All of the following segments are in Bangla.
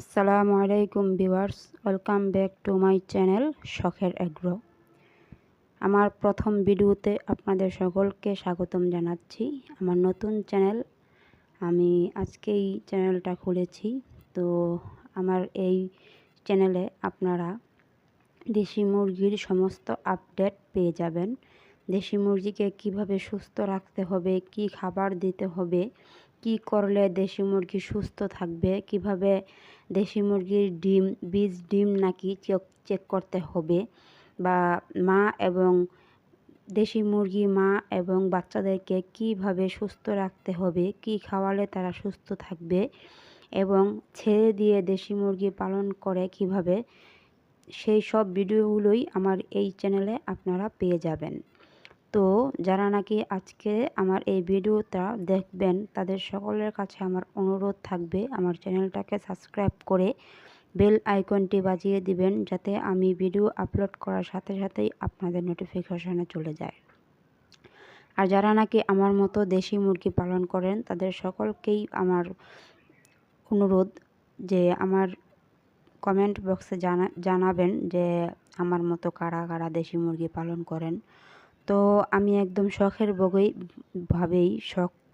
আসসালামু আলাইকুম viewers, welcome back to my channel শখের এগ্রো। আমার প্রথম ভিডিওতে আপনাদের সকলকে স্বাগতম জানাচ্ছি। আমার নতুন চ্যানেল, আমি আজকেই চ্যানেলটা খুলেছি। তো আমার এই চ্যানেলে আপনারা দেশি মুরগির সমস্ত আপডেট পেয়ে যাবেন। দেশি মুরগিকে কিভাবে সুস্থ রাখতে হবে, কি খাবার দিতে হবে, কি করলে দেশি মুরগি সুস্থ থাকবে, কিভাবে দেশি মুরগির বীজ ডিম নাকি চেক করতে হবে, বা দেশি মুরগি মা এবং বাচ্চাদেরকে কিভাবে সুস্থ রাখতে হবে, কি খাওয়ালে তারা সুস্থ থাকবে, এবং ছেড়ে দিয়ে দেশি মুরগি পালন করে কিভাবে, সেই সব ভিডিওগুলোই আমার এই চ্যানেলে আপনারা পেয়ে যাবেন। তো যারা নাকি আজকে আমার এই ভিডিওটা দেখবেন, তাদের সকলের কাছে আমার অনুরোধ থাকবে আমার চ্যানেলটাকে সাবস্ক্রাইব করে বেল আইকনটি বাজিয়ে দিবেন, যাতে আমি ভিডিও আপলোড করার সাথে সাথেই আপনাদের নোটিফিকেশনে চলে যায়। আর যারা নাকি আমার মতো দেশি মুরগি পালন করেন, তাদের সকলকেই আমার অনুরোধ যে আমার কমেন্ট বক্সে জানাবেন যে আমার মতো কারা কারা দেশি মুরগি পালন করেন। তো আমি একদম শখ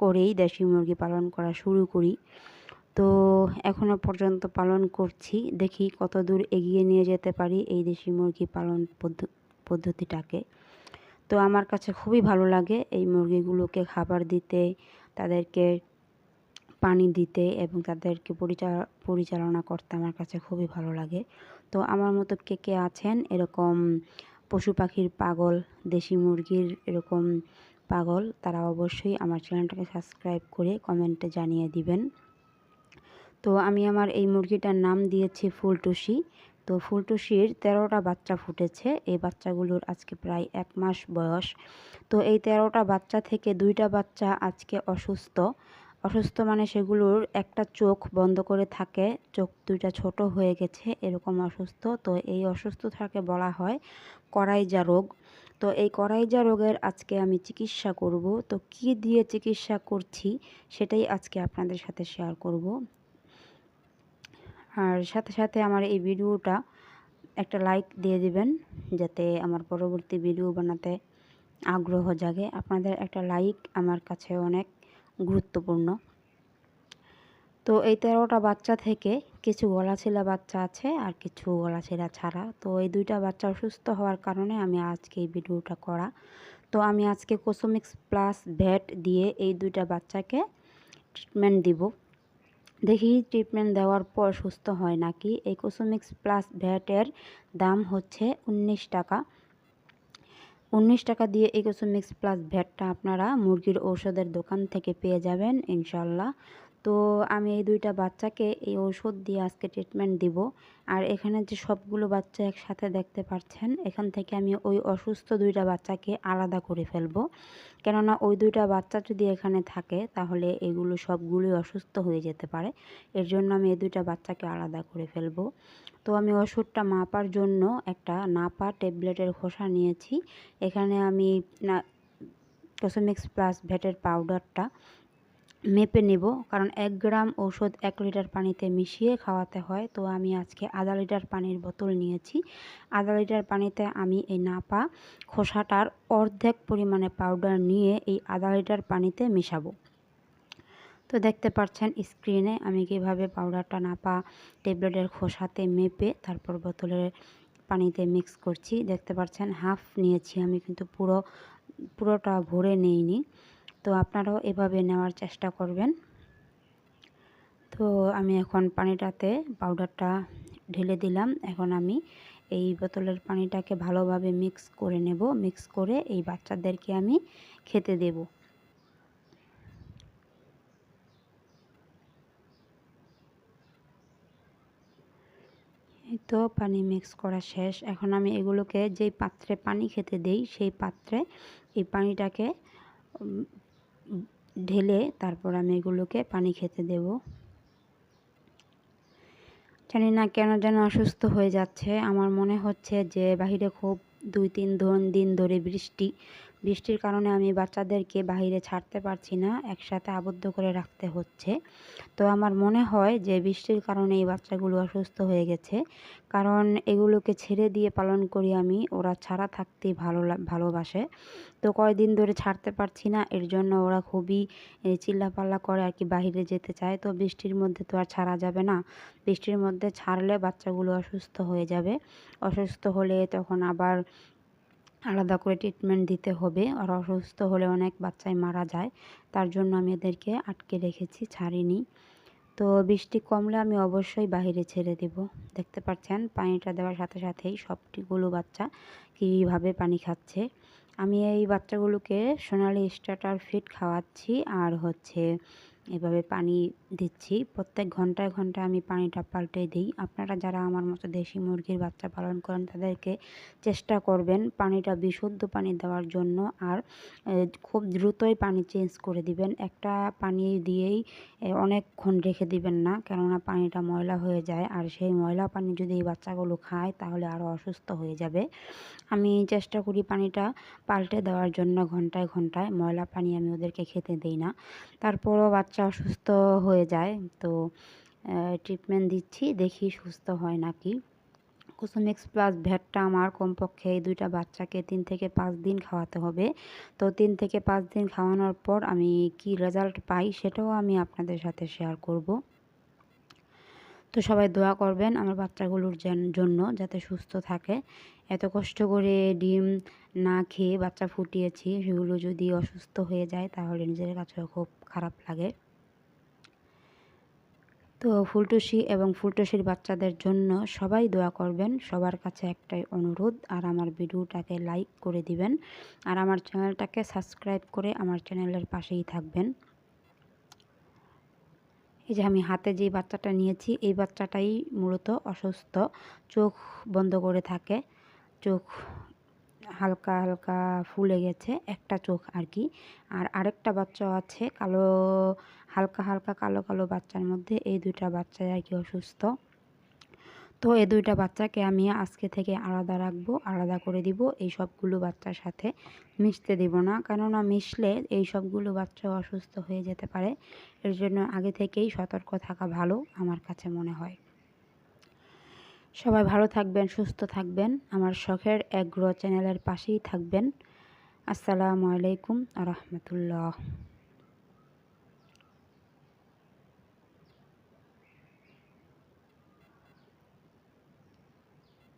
করেই দেশি মুরগি পালন করা শুরু করি। তো এখনও পর্যন্ত পালন করছি, দেখি কত দূর এগিয়ে নিয়ে যেতে পারি এই দেশি মুরগি পালন পদ্ধতিটাকে। তো আমার কাছে খুবই ভালো লাগে এই মুরগিগুলোকে খাবার দিতে, তাদেরকে পানি দিতে এবং তাদেরকে পরিচালনা করতে আমার কাছে খুবই ভালো লাগে। তো আমার মতো কে কে আছেন এরকম পশু পাখির পাগল, দেশি মুরগির এরকম পাগল, তারা অবশ্যই আমার চ্যানেলটাকে সাবস্ক্রাইব করে কমেন্টে জানিয়ে দিবেন। তো আমি আমার এই মুরগিটার নাম দিয়েছি ফুলটুসি। তো ফুলটুসির 13টা বাচ্চা ফুটেছে। এই বাচ্চাগুলোর আজকে প্রায় 1 মাস বয়স। তো এই 13টা বাচ্চা থেকে 2টা বাচ্চা আজকে অসুস্থ মানে সেগুলোর একটা চোখ বন্ধ করে থাকে, চোখ 2টা ছোট হয়ে গেছে, এরকম অসুস্থ। তো এই অসুস্থতাকে বলা হয় করাইজা রোগ। তো এই করাইজা রোগের আজকে আমি চিকিৎসা করব। তো কি দিয়ে চিকিৎসা করছি সেটাই আজকে আপনাদের সাথে শেয়ার করব। আর সাথে সাথে আমার এই ভিডিওটা একটা লাইক দিয়ে দিবেন, যাতে আমার পরবর্তী ভিডিও বানাতে আগ্রহ জাগে। আপনাদের একটা লাইক আমার কাছে অনেক গুরুত্বপূর্ণ। তো এই 13টা বাচ্চা থেকে কিছু গলাছিলা বাচ্চা আছে আর কিছু গলাছিলা ছাড়া। তো এই 2টা বাচ্চা অসুস্থ হওয়ার কারণে আমি আজকে এই ভিডিওটা করা। তো আমি আজকে কোসোমিক্স প্লাস ভ্যাট দিয়ে এই 2টা বাচ্চাকে ট্রিটমেন্ট দিব। দেখি ট্রিটমেন্ট দেওয়ার পর সুস্থ হয় নাকি। এই কোসোমিক্স প্লাস ভ্যাটের দাম হচ্ছে 19 টাকা। 19 টাকা দিয়ে এই কোসোমিক্স প্লাস ভ্যাটটা আপনারা মুরগির ঔষধের দোকান থেকে পেয়ে যাবেন ইনশাল্লাহ। তো আমি এই 2টা বাচ্চাকে এই ঔষধ দিয়ে আজকে ট্রিটমেন্ট দিব। আর এখানে যে সবগুলো বাচ্চা একসাথে দেখতে পাচ্ছেন, এখান থেকে আমি ওই অসুস্থ 2টা বাচ্চাকে আলাদা করে ফেলবো। কেননা ওই 2টা বাচ্চা যদি এখানে থাকে তাহলে এগুলো সবগুলোই অসুস্থ হয়ে যেতে পারে। এর জন্য আমি এই 2টা বাচ্চাকে আলাদা করে ফেলবো। তো আমি ওষুধটা মাপার জন্য একটা নাপা ট্যাবলেটের খোসা নিয়েছি। এখানে আমি কোসোমিক্স প্লাস ভ্যাটের পাউডারটা মেপে নেব, কারণ 1 গ্রাম ঔষধ 1 লিটার পানিতে মিশিয়ে খাওয়াতে হয়। তো আমি আজকে আধা লিটার পানির বোতল নিয়েছি। আধা লিটার পানিতে আমি এই নাপা খোসাটার অর্ধেক পরিমাণে পাউডার নিয়ে এই আধা লিটার পানিতে মেশাবো। তো দেখতে পাচ্ছেন স্ক্রিনে আমি কিভাবে পাউডারটা নাপা ট্যাবলেটের খোসাতে মেপে তারপর বোতলের পানিতে মিক্স করছি। দেখতে পাচ্ছেন হাফ নিয়েছি আমি, কিন্তু পুরোটা ভরে নেইনি। তো আপনারাও এভাবে নেওয়ার চেষ্টা করবেন। তো আমি এখন পানিটাতে পাউডারটা ঢেলে দিলাম। এখন আমি এই বোতলের পানিটাকে ভালোভাবে মিক্স করে নেব। মিক্স করে এই বাচ্চাদেরকে আমি খেতে দেব। এই তো পানি মিক্স করা শেষ। এখন আমি এগুলোকে যেই পাত্রে পানি খেতে দেই সেই পাত্রে এই পানিটাকে ঢেলে তারপর আমি এগুলোকে পানি খেতে দেব। জানি না কেন যেন অসুস্থ হয়ে যাচ্ছে। আমার মনে হচ্ছে যে বাহিরে খুব 2-3 দিন ধরে বৃষ্টি, বৃষ্টির কারণে আমি বাচ্চাদেরকে বাইরে ছাড়তে পারছি না, একসাথে আবদ্ধ করে রাখতে হচ্ছে। তো আমার মনে হয় যে বৃষ্টির কারণে এই বাচ্চাগুলো অসুস্থ হয়ে গেছে, কারণ এগুলোকে ছেড়ে দিয়ে পালন করি আমি, ওরা ছাড়া থাকতেই ভালোবাসে। তো কয়দিন ধরে ছাড়তে পারছি না, এর জন্য ওরা খুবই চিল্লাপাল্লা করে আর কি, বাহিরে যেতে চায়। তো বৃষ্টির মধ্যে তো আর ছাড়া যাবে না, বৃষ্টির মধ্যে ছাড়লে বাচ্চাগুলো অসুস্থ হয়ে যাবে। অসুস্থ হলে তখন আবার আলাদা করে ট্রিটমেন্ট দিতে হবে, আর অসুস্থ হলে অনেক বাচ্চাই মারা যায়। তার জন্য আমি এদেরকে আটকে রেখেছি, ছাড়িনি। তো বৃষ্টি কমলে আমি অবশ্যই বাহিরে ছেড়ে দেব। দেখতে পাচ্ছেন পানিটা দেওয়ার সাথে সাথেই সবগুলো বাচ্চা কীভাবে পানি খাচ্ছে। আমি এই বাচ্চাগুলোকে সোনালি স্টার্টার ফিড খাওয়াচ্ছি, আর এভাবে পানি দিচ্ছি। প্রত্যেক ঘন্টায় ঘন্টায় আমি পানিটা পাল্টে দিই। আপনারা যারা আমার মতো দেশি মুরগির বাচ্চা পালন করেন তাদেরকে চেষ্টা করবেন পানিটা বিশুদ্ধ পানি দেওয়ার জন্য, আর খুব দ্রুতই পানি চেঞ্জ করে দিবেন। একটা পানি দিয়েই অনেকক্ষণ রেখে দিবেন না, কেননা পানিটা ময়লা হয়ে যায়, আর সেই ময়লা পানি যদি এই বাচ্চাগুলো খায় তাহলে আরও অসুস্থ হয়ে যাবে। আমি চেষ্টা করি পানিটা পাল্টে দেওয়ার জন্য ঘন্টায় ঘন্টায়, ময়লা পানি আমি ওদেরকে খেতে দিই না। তারপরও বাচ্চা অসুস্থ হয়ে যায়, তো ট্রিটমেন্ট দিচ্ছি, দেখি সুস্থ হয় নাকি। কুসুমিক্স প্লাস ভ্যাটটা আমার কমপক্ষে এই 2টা বাচ্চাকে 3 থেকে 5 দিন খাওয়াতে হবে। তো 3 থেকে 5 দিন খাওয়ানোর পর আমি কি রেজাল্ট পাই সেটাও আমি আপনাদের সাথে শেয়ার করব। তো সবাই দোয়া করবেন আমার বাচ্চাগুলোর জন্য, যাতে সুস্থ থাকে। এত কষ্ট করে ডিম না খেয়ে বাচ্চা ফুটিয়েছি, সেগুলো যদি অসুস্থ হয়ে যায় তাহলে নিজের কাছেও খুব খারাপ লাগে। তো ফুলটুসি এবং ফুলটুসির বাচ্চাদের জন্য সবাই দোয়া করবেন, সবার কাছে একটাই অনুরোধ। আর আমার ভিডিওটাকে লাইক করে দিবেন, আর আমার চ্যানেলটাকে সাবস্ক্রাইব করে আমার চ্যানেলের পাশেই থাকবেন। এই যে আমি হাতে যে বাচ্চাটা নিয়েছি, এই বাচ্চাটাই মূলত অসুস্থ, চোখ বন্ধ করে থাকে, চোখ হালকা হালকা ফুলে গেছে, একটা চোখ আর কি। আর আরেকটা বাচ্চা আছে কালো, হালকা হালকা কালো কালো বাচ্চার মধ্যে, এই 2টা বাচ্চাই আর কি অসুস্থ। তো এই 2টা বাচ্চাকে আমি আজকে থেকে আলাদা রাখবো, আলাদা করে দিব, এই সবগুলো বাচ্চার সাথে মিশতে দিব না, কেননা মিশলে এই সবগুলো বাচ্চা অসুস্থ হয়ে যেতে পারে। এর জন্য আগে থেকেই সতর্ক থাকা ভালো আমার কাছে মনে হয়। সবাই ভালো থাকবেন, সুস্থ থাকবেন, আমার শখের এগ্রো চ্যানেলের পাশেই থাকবেন। আসসালামু আলাইকুম আ রহমতুল্লাহ।